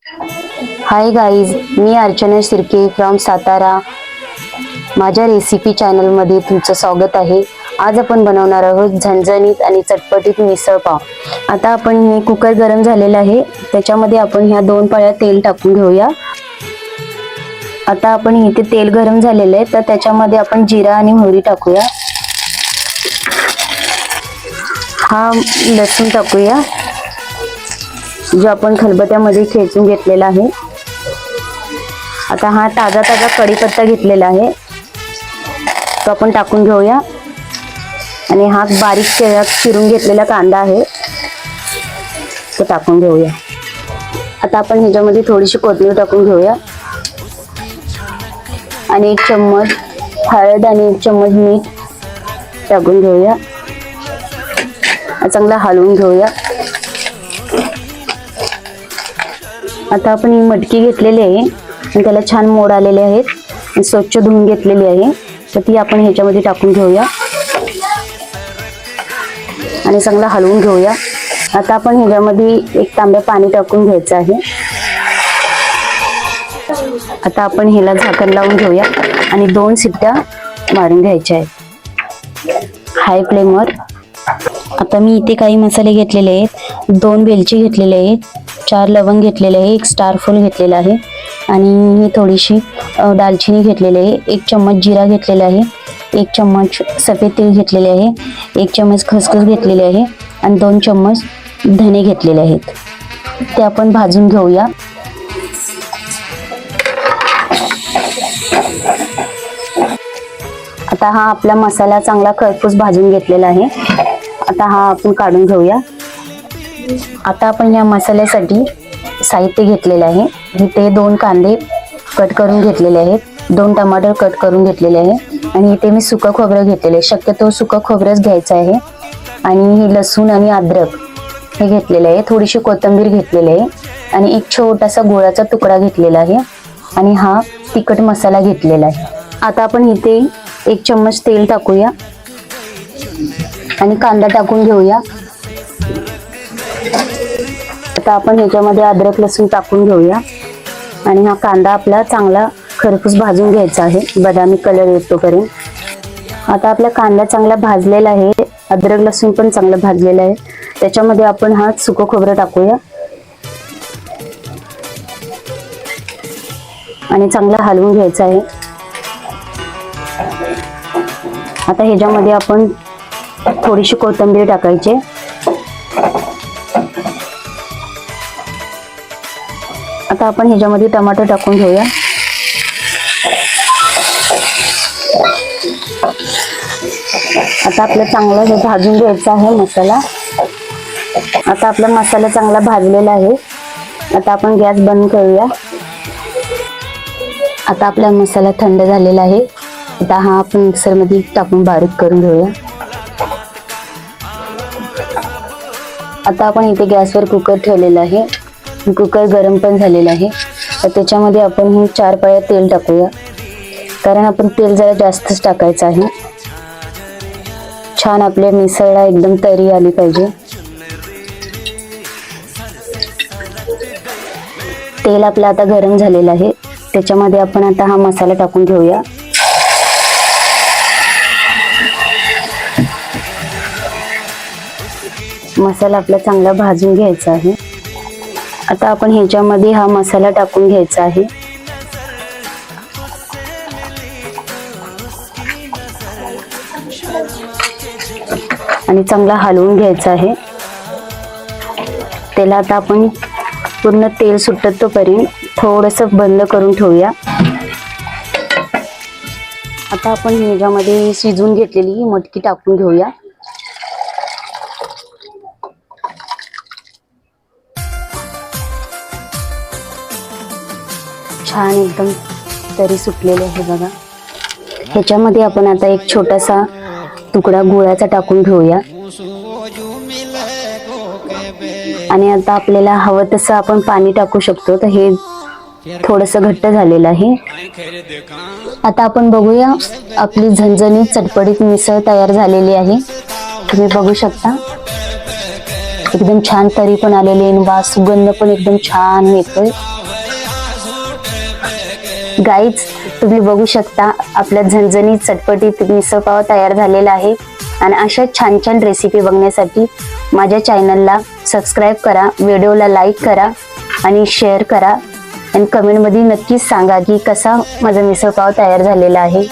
Hi guys, me Archana Shirke from Satara. माझ्या recipe चॅनलमध्ये तुमचं स्वागत आहे. आज आपण बनवणार आहोत झणझणीत आणि चटपटीत मिसळ पाव. आता आपण हे कुकर गरम झालेलं आहे, त्याच्यामध्ये आपण ह्या 2 पळ्या तेल टाकून घेऊया. आता आपण इथे तेल गरम झालेलं आहे, तर त्याच्यामध्ये आपण जिरा आणि मोहरी टाकूया. हा लसूण टाकूया, जो आपण खलबत्त्यामध्ये ठेचून घेतलेला आहे. आता हा ताजा कढीपत्ता घेतलेला आहे, तो आपण टाकून घेऊया. आणि हा बारीक चिरून घेतलेला कांदा आहे, तो टाकून घेऊया. आता आपण ह्याच्यामध्ये थोडीशी कोथिंबीर टाकून घेऊया आणि 1 चम्मच हळद आणि 1 चम्मच मीठ टाकून घेऊया. चांगला हलवून घेऊया. आता आपण ही मटकी घेतलेली आहे आणि त्याला छान मोड आलेले आहेत, स्वच्छ धुवून घेतलेली आहे, तर ती आपण ह्याच्यामध्ये टाकून घेऊया आणि चांगला हलवून घेऊया. आता आपण ह्याच्यामध्ये 1 तांब्या पाणी टाकून घ्यायचं आहे. आता आपण ह्याला झाकण लावून घेऊया आणि 2 शिट्ट्या मारून घ्यायच्या आहेत हाय फ्लेमवर. आता मी इथे काही मसाले घेतलेले आहेत. 2 वेलची घेतलेले आहेत, 4 लवंग घेतलेले आहे, 1 स्टार फूल घेतलेला आहे आणि ही थोडीशी दालचिनी घेतलेली आहे. 1 चम्मच जिरा घेतलेला आहे, 1 चम्मच सफेद तेल घेतलेले आहे, 1 चम्मच खसखस घेतलेले आहे आणि 2 चम्मच धने घेतलेले आहेत. ते आपण भाजून घेऊया. आता हा आपला मसाला चांगला खरपूस भाजून घेतलेला आहे. आता हा आपण काढून घेऊया. आता आपण या मसाल्यासाठी साहित्य घेतलेलं आहे. इथे 2 कांदे कट करून घेतलेले आहेत, 2 टमाटर कट करून घेतलेले आहे आणि इथे मी सुकं खोबरं घेतलेले आहे. शक्यतो सुकं खोबरंच घ्यायचं आहे. आणि हे लसूण आणि अद्रक हे घेतलेलं आहे. थोडीशी कोथिंबीर घेतलेली आहे आणि 1 छोटासा गुळाचा तुकडा घेतलेला आहे आणि हा तिखट मसाला घेतलेला आहे. आता आपण इथे 1 चम्मच तेल टाकूया आणि कांदा टाकून घेऊया. आता आपण ह्याच्यामध्ये अद्रक लसूण टाकून घेऊया आणि हा कांदा आपला चांगला खरपूस भाजून घ्यायचा आहे, बदामी कलर येतोपर्यंत. आता आपला कांदा चांगला भाजलेला आहे, अद्रक लसूण पण चांगलं भाजलेलं आहे. त्याच्यामध्ये आपण हा सुकं खोबरं टाकूया आणि चांगला हलवून घ्यायचा आहे. आता ह्याच्यामध्ये आपण थोडीशी कोथिंबीर टाकायची. आता आपण ह्याच्यामध्ये टमाटर टाकून घेऊया. आता आपलं चांगलं हे भाजून घ्यायचं आहे मसाला. आता आपला मसाला चांगला भाजलेला आहे. आता आपण गॅस बंद करूया. आता आपला मसाला थंड झालेला आहे. आता हा आपण मिक्सरमध्ये टाकून बारीक करून घेऊया. आता आपण इथे गॅसवर कुकर ठेवलेला आहे. कुकर गरम पण झालेला आहे. तर त्याच्यामध्ये आपण ही 4 पळ्या तेल टाकूया, कारण आपण तेल जरा जास्तच टाकायचं आहे. छान आपल्या मिसळला एकदम तरी आली पाहिजे. तेल आपलं आता गरम झालेलं आहे. त्याच्यामध्ये आपण आता हा मसाला टाकून घेऊया. मसाला आपला चांगला भाजून घ्यायचा आहे. आता आपण ह्याच्यामध्ये हा मसाला टाकून घ्यायचा आहे आणि चांगला हलवून घ्यायचा आहे. त्याला आता आपण पूर्ण तेल सुटत तोपर्यंत थोडंसं बंद करून ठेवूया. आता आपण ह्याच्यामध्ये शिजवून घेतलेली मटकी टाकून घेऊया. छान एकदम तरी सुटलेले आहे बघा. ह्याच्यामध्ये आपण आता 1 छोटासा तुकडा गुळाचा टाकून घेऊया आणि आता आपल्याला हवं तसं आपण पाणी टाकू शकतो. तर हे थोडंसं घट्ट झालेलं आहे. आता आपण बघूया, आपली झणझणीत चटपटीत मिसळ तयार झालेली आहे. तुम्ही बघू शकता एकदम छान तरी पण आलेली आहे, सुगंध पण एकदम छान येतोय. गाईज, तुम्ही बघू शकता आपला झणझणीत चटपटीत मिसळपाव तयार झालेला आहे. आणि अशा छान छान रेसिपी बघण्यासाठी माझ्या चॅनलला सबस्क्राईब करा, व्हिडिओला लाईक करा आणि शेअर करा. आणि कमेंटमध्ये नक्कीच सांगा की कसा माझा मिसळपाव तयार झालेला आहे.